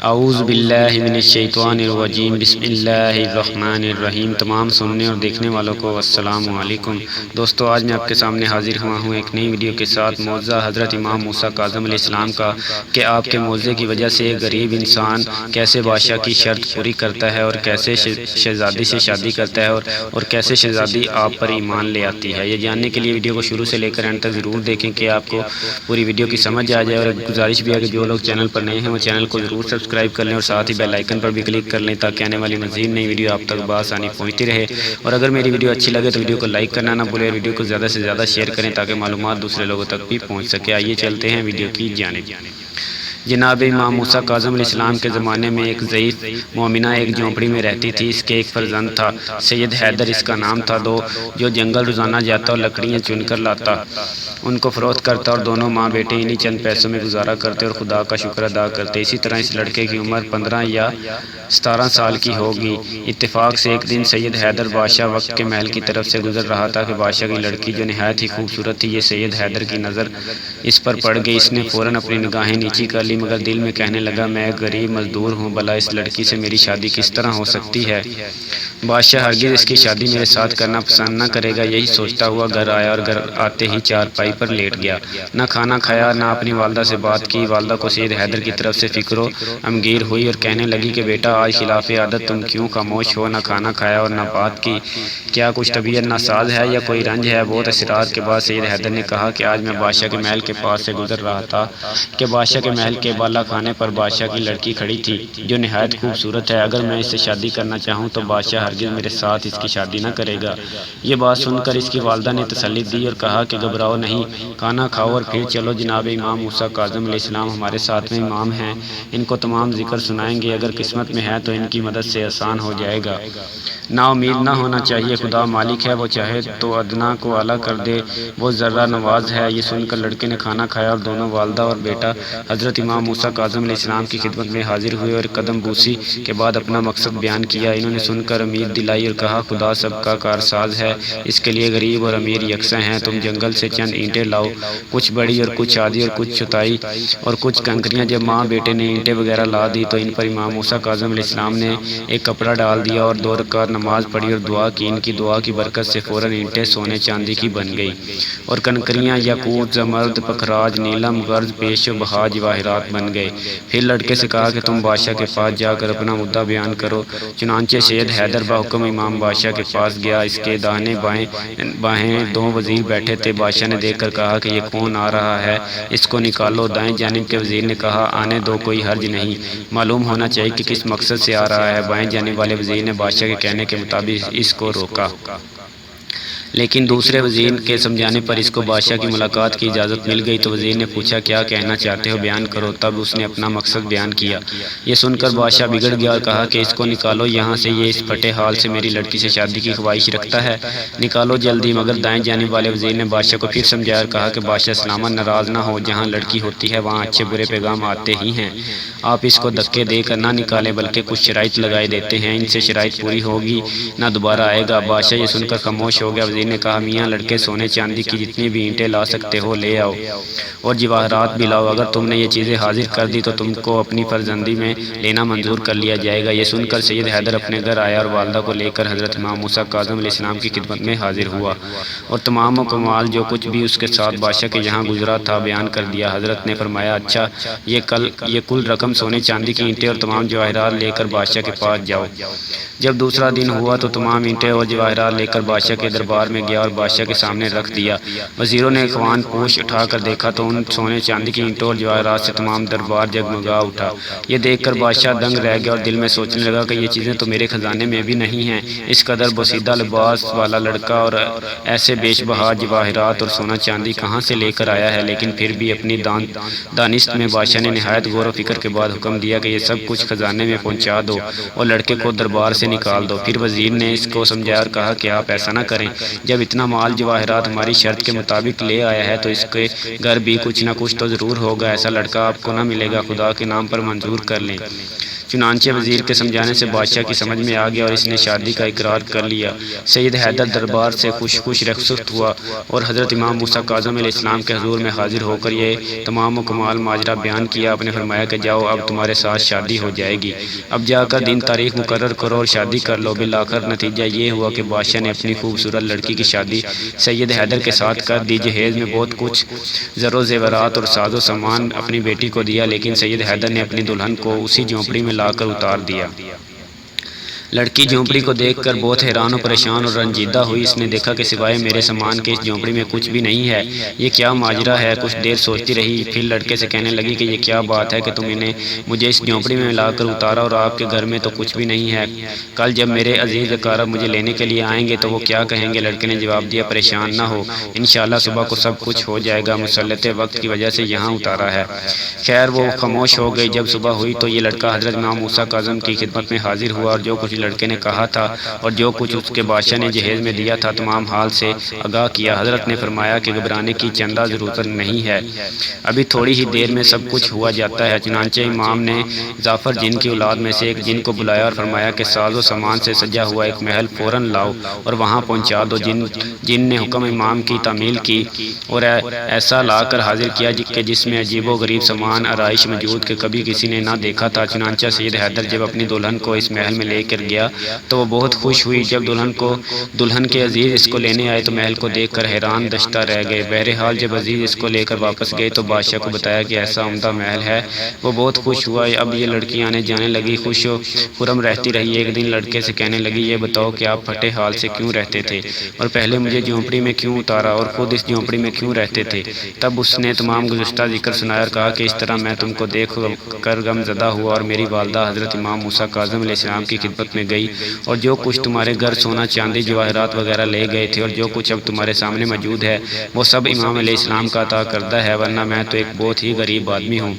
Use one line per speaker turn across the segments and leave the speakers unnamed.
اعوذ باللہ من الشیطان الرجیم، بسم اللہ الرحمن الرحیم۔ تمام سننے اور دیکھنے والوں کو السلام علیکم۔ دوستو، آج میں آپ کے سامنے حاضر ہوا ہوں ایک نئی ویڈیو کے ساتھ، معجزہ حضرت امام موسیٰ کاظم علیہ السلام کا، کہ آپ کے معجزے کی وجہ سے ایک غریب انسان کیسے بادشاہ کی شرط پوری کرتا ہے، اور کیسے شہزادی سے شادی کرتا ہے، اور کیسے شہزادی آپ پر ایمان لے آتی ہے۔ یہ جاننے کے لیے ویڈیو کو شروع سے لے کر اینڈ تک ضرور دیکھیں کہ آپ کو پوری ویڈیو کی سمجھ آ جائے۔ اور ایک گزارش بھی ہے کہ جو لوگ چینل پر نئے ہیں وہ چینل کو ضرور سبسکرائب کر لیں، اور ساتھ ہی بیل آئیکن پر بھی کلک کر لیں تاکہ آنے والی مزید نئی ویڈیو آپ تک بآسانی پہنچتی رہے۔ اور اگر میری ویڈیو اچھی لگے تو ویڈیو کو لائک کرنا نہ بھولیں، اور ویڈیو کو زیادہ سے زیادہ شیئر کریں تاکہ معلومات دوسرے لوگوں تک بھی پہنچ سکے۔ آئیے چلتے ہیں ویڈیو کی جانب۔ جناب امام موسیٰ کاظم علیہ السلام کے زمانے میں ایک ضعیف مومنہ ایک جھونپڑی میں رہتی تھی۔ اس کے ایک فرزند تھا، سید حیدر اس کا نام تھا، جو جنگل روزانہ جاتا اور لکڑیاں چن کر لاتا، ان کو فروخت کرتا، اور دونوں ماں بیٹے انہی چند پیسوں میں گزارا کرتے اور خدا کا شکر ادا کرتے۔ اسی طرح اس لڑکے کی عمر 15 یا 17 سال کی ہوگی۔ اتفاق سے ایک دن سید حیدر بادشاہ وقت کے محل کی طرف سے گزر رہا تھا کہ بادشاہ کی لڑکی جو نہایت ہی خوبصورت تھی، یہ سید حیدر کی نظر اس پر پڑ گئی۔ اس نے فوراً اپنی نگاہیں نیچی کر لی، مگر دل میں کہنے لگا، میں ایک غریب مزدور ہوں، بھلا اس لڑکی سے میری شادی کس طرح ہو سکتی ہے؟ بادشاہ ہرگز اس کی شادی میرے ساتھ کرنا پسند نہ کرے گا۔ یہی سوچتا ہوا گھر آیا، اور گھر آتے ہی چارپائی پر لیٹ گیا۔ نہ کھانا کھایا، نہ اپنی والدہ سے بات کی۔ والدہ کو سید حیدر کی طرف سے فکر و غمگیر ہوئی اور کہنے لگی کہ بیٹا، آج خلاف عادت تم کیوں خاموش ہو؟ نہ کھانا کھایا اور نہ بات کی، کیا کچھ طبیعت ناساز ہے یا کوئی رنج ہے؟ بہت اصرار کے بعد سید حیدر نے کہا کہ آج میں بادشاہ کے محل کے پاس سے گزر رہا تھا کہ بادشاہ کے محل کے بالا خانے پر بادشاہ کی لڑکی کھڑی تھی جو نہایت خوبصورت ہے۔ اگر میں اس سے شادی کرنا چاہوں تو بادشاہ ہرگز میرے ساتھ اس کی شادی نہ کرے گا۔ یہ بات سن کر اس کی والدہ نے تسلی دی اور کہا کہ گھبراؤ نہیں، کھانا کھاؤ اور پھر چلو۔ جناب امام موسیٰ کاظم علیہ السلام ہمارے ساتھ میں امام ہیں، ان کو تمام ذکر سنائیں گے، اگر قسمت میں ہے تو ان کی مدد سے آسان ہو جائے گا۔ نا امید نہ ہونا چاہیے، خدا مالک ہے، وہ چاہے تو ادنا کو اعلیٰ کر دے، وہ ذرہ نواز ہے۔ یہ سن کر لڑکے نے کھانا کھایا اور دونوں والدہ اور بیٹا حضرت امام موسیٰ کاظم علیہ السلام کی خدمت میں حاضر ہوئے اور قدم بوسی کے بعد اپنا مقصد بیان کیا۔ انہوں نے سن کر امید دلائی اور کہا، خدا سب کا کارساز ہے، اس کے لیے غریب اور امیر یکساں ہیں۔ تم جنگل سے چند اینٹیں لاؤ، کچھ بڑی اور کچھ آدھی اور کچھ چوتھائی اور کچھ کنکریاں۔ جب ماں بیٹے نے اینٹیں وغیرہ لا دی تو ان پر امام موسیٰ کاظم علیہ السلام نے ایک کپڑا ڈال دیا اور 2 رکعت نماز پڑھی اور دعا کی۔ ان کی دعا کی برکت سے فوراً اینٹیں سونے چاندی کی بن گئی، اور کنکریاں یاقوت، زمرد، پکھراج، نیلم، گرز، پیش و بہا جواہرات بن گئے۔ پھر لڑکے سے کہا کہ تم بادشاہ کے پاس جا کر اپنا مدعا بیان کرو۔ چنانچہ سید حیدر بحکم امام بادشاہ کے پاس گیا۔ اس کے داہنے بائیں 2 وزیر بیٹھے تھے۔ بادشاہ نے دیکھ کر کہا کہ یہ کون آ رہا ہے، اس کو نکالو۔ دائیں جانب کے وزیر نے کہا، آنے دو، کوئی حرج نہیں، معلوم ہونا چاہیے کہ کس مقصد سے آ رہا ہے۔ بائیں جانب والے وزیر نے بادشاہ کے کہنے کے مطابق اس کو روکا، لیکن دوسرے وزیر کے سمجھانے پر اس کو بادشاہ کی ملاقات کی اجازت مل گئی۔ تو وزیر نے پوچھا، کیا کہنا چاہتے ہو، بیان کرو۔ تب اس نے اپنا مقصد بیان کیا۔ یہ سن کر بادشاہ بگڑ گیا اور کہا کہ اس کو نکالو یہاں سے، یہ اس پھٹے حال سے میری لڑکی سے شادی کی خواہش رکھتا ہے، نکالو جلدی۔ مگر دائیں جانب والے وزیر نے بادشاہ کو پھر سمجھایا اور کہا کہ بادشاہ سلامت ناراض نہ ہو، جہاں لڑکی ہوتی ہے وہاں اچھے برے پیغام آتے ہی ہیں۔ آپ اس کو دھکے دے کر نہ نکالیں، بلکہ کچھ شرائط لگائے دیتے ہیں، ان سے شرائط پوری ہوگی نہ دوبارہ آئے گا۔ بادشاہ یہ سن کر خاموش ہو گیا۔ وزیر نے کہا، میاں لڑکے، سونے چاندی کی جتنی بھی اینٹیں لا سکتے ہو لے آؤ، اور جواہرات بھی لاؤ۔ اگر تم نے یہ چیزیں حاضر کر دی تو تم کو اپنی فرزندی میں لینا منظور کر لیا جائے گا۔ یہ سن کر سید حیدر اپنے گھر آیا اور والدہ کو لے کر حضرت امام موسیٰ کاظم علیہ السلام کی خدمت میں حاضر ہوا، اور تمام و کمال جو کچھ بھی اس کے ساتھ بادشاہ کے یہاں گزرا تھا بیان کر دیا۔ حضرت نے فرمایا، اچھا، یہ کل رقم سونے چاندی کی اینٹیں اور تمام جواہرات لے کر بادشاہ کے پاس جاؤ۔ جب دوسرا دن ہوا تو تمام اینٹیں اور جواہرات لے کر بادشاہ کے دربار میں گیا اور بادشاہ کے سامنے رکھ دیا۔ وزیروں نے اخوان پوش اٹھا کر دیکھا تو ان سونے چاندی کی اینٹوں اور جواہرات سے تمام دربار جگمگا اٹھا۔ یہ دیکھ کر بادشاہ دنگ رہ گیا اور دل میں سوچنے لگا کہ یہ چیزیں تو میرے خزانے میں بھی نہیں ہیں۔ اس قدر بوسیدہ لباس والا لڑکا اور ایسے بیش بہا جواہرات اور سونا چاندی کہاں سے لے کر آیا ہے؟ لیکن پھر بھی اپنی دانست میں بادشاہ نے نہایت غور و فکر کے بعد حکم دیا کہ یہ سب کچھ خزانے میں پہنچا دو اور لڑکے کو دربار سے نکال دو۔ پھر وزیر نے اس کو سمجھایا اور کہا کہ آپ ایسا نہ کریں، جب اتنا مال جواہرات ہماری شرط کے مطابق لے آیا ہے تو اس کے گھر بھی کچھ نہ کچھ تو ضرور ہوگا، ایسا لڑکا آپ کو نہ ملے گا، خدا کے نام پر منظور کر لیں۔ چنانچہ وزیر کے سمجھانے سے بادشاہ کی سمجھ میں آ گیا اور اس نے شادی کا اقرار کر لیا۔ سید حیدر دربار سے خوش رخصت ہوا اور حضرت امام موسیٰ کاظم علیہ السلام کے حضور میں حاضر ہو کر یہ تمام و کمال ماجرا بیان کیا۔ آپ نے فرمایا کہ جاؤ، اب تمہارے ساتھ شادی ہو جائے گی، اب جا کر دن تاریخ مقرر کرو اور شادی کر لو۔ بالآخر نتیجہ یہ ہوا کہ بادشاہ نے اپنی خوبصورت لڑکی کی شادی سید حیدر کے ساتھ کر دی۔ جہیز میں بہت کچھ زر و زیورات اور ساز و سامان اپنی بیٹی کو دیا، لیکن سید حیدر نے اپنی دلہن کو اسی جھونپڑی میں لا کر اتار دیا۔ لڑکی جھونپڑی کو دیکھ کر بہت حیران و پریشان اور رنجیدہ ہوئی۔ اس نے دیکھا کہ سوائے میرے سامان کے اس جھونپڑی میں کچھ بھی نہیں ہے، یہ کیا ماجرا ہے؟ کچھ دیر سوچتی رہی، پھر لڑکے سے کہنے لگی کہ یہ کیا بات ہے کہ تم نے مجھے اس جھونپڑی میں لا کر اتارا اور آپ کے گھر میں تو کچھ بھی نہیں ہے؟ کل جب میرے عزیز اقارب مجھے لینے کے لیے آئیں گے تو وہ کیا کہیں گے؟ لڑکے نے جواب دیا، پریشان نہ ہو، انشاءاللہ صبح کو سب کچھ ہو جائے گا، مسلط وقت کی وجہ سے یہاں اتارا ہے۔ خیر وہ خاموش ہو گئی۔ جب صبح ہوئی تو یہ لڑکا حضرت امام موسیٰ کاظم کی خدمت میں حاضر ہوا اور جو کچھ لڑکے نے کہا تھا اور جو کچھ اس کے بادشاہ نے جہیز میں دیا تھا تمام حال سے آگاہ کیا۔ حضرت نے فرمایا کہ گھبرانے کی چندہ ضرورت نہیں ہے، ابھی تھوڑی ہی دیر میں سب کچھ ہوا جاتا ہے۔ چنانچہ امام نے جعفر جن کی اولاد میں سے ایک جن کو بلایا اور فرمایا کہ ساز و سامان سے سجا ہوا ایک محل فوراً لاؤ اور وہاں پہنچا دو۔ جن نے حکم امام کی تعمیل کی اور ایسا لا کر حاضر کیا کہ جس میں عجیب و غریب سامان آرائش موجود کہ کبھی کسی نے نہ دیکھا تھا۔ چنانچہ سید حیدر جب اپنی دلہن کو اس محل میں لے کر گیا تو وہ بہت خوش ہوئی۔ جب دلہن کے عزیز اس کو لینے آئے تو محل کو دیکھ کر حیران دشتہ رہ گئے۔ بہرحال جب عزیز اس کو لے کر واپس گئے تو بادشاہ کو بتایا کہ ایسا عمدہ محل ہے، وہ بہت خوش ہوا۔ اب یہ لڑکی آنے جانے لگی، خوش و خرم رہتی رہی۔ ایک دن لڑکے سے کہنے لگی، یہ بتاؤ کہ آپ پھٹے حال سے کیوں رہتے تھے اور پہلے مجھے جھونپڑی میں کیوں اتارا اور خود اس جھونپڑی میں کیوں رہتے تھے؟ تب اس نے تمام گزشتہ ذکر سنایا اور کہا کہ اس طرح میں تم کو دیکھ کر غم زدہ ہوا اور میری والدہ حضرت امام موسیٰ کاظم علیہ السلام کی خدمت میں گئی اور جو کچھ تمہارے گھر سونا چاندی جواہرات وغیرہ لے گئے تھے اور جو کچھ اب تمہارے سامنے موجود ہے وہ سب امام علیہ السلام کا عطا کردہ ہے، ورنہ میں تو ایک بہت ہی غریب آدمی ہوں۔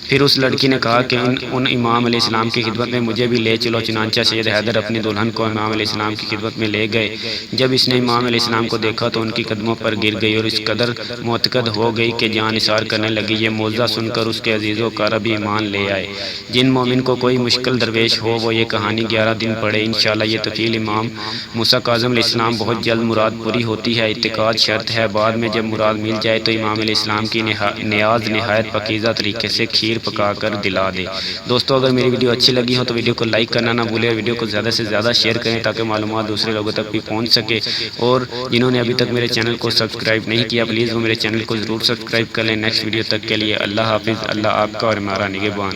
پھر اس لڑکی نے کہا کہ ان امام علیہ السلام کی خدمت میں مجھے بھی لے چلو۔ چنانچہ سید حیدر اپنی دلہن کو امام علیہ السلام کی خدمت میں لے گئے۔ جب اس نے امام علیہ السلام کو دیکھا تو ان کی قدموں پر گر گئی اور اس قدر معتقد ہو گئی کہ جان نثار کرنے لگی۔ یہ معجزہ سن کر اس کے عزیز و اقارب بھی ایمان لے آئے۔ جن مومن کو کوئی مشکل درپیش ہو وہ یہ کہانی 11 دن پڑھے، انشاءاللہ یہ تفصیل امام موسیٰ کاظم علیہ السلام بہت جلد مراد پوری ہوتی ہے۔ اعتقاد شرط ہے، بعد میں جب مراد مل جائے تو امام علیہ السلام کی نیاز نہایت پاکیزہ طریقے سے کھیر پکا کر دلا دے۔ دوستو اگر میری ویڈیو اچھی لگی ہو تو ویڈیو کو لائک کرنا نہ بھولیں اور ویڈیو کو زیادہ سے زیادہ شیئر کریں تاکہ معلومات دوسرے لوگوں تک بھی پہنچ سکے، اور جنہوں نے ابھی تک میرے چینل کو سبسکرائب نہیں کیا پلیز وہ میرے چینل کو ضرور سبسکرائب کر لیں۔ نیکسٹ ویڈیو تک کے لیے اللہ حافظ، اللہ آپ کا اور ہمارا نگہبان۔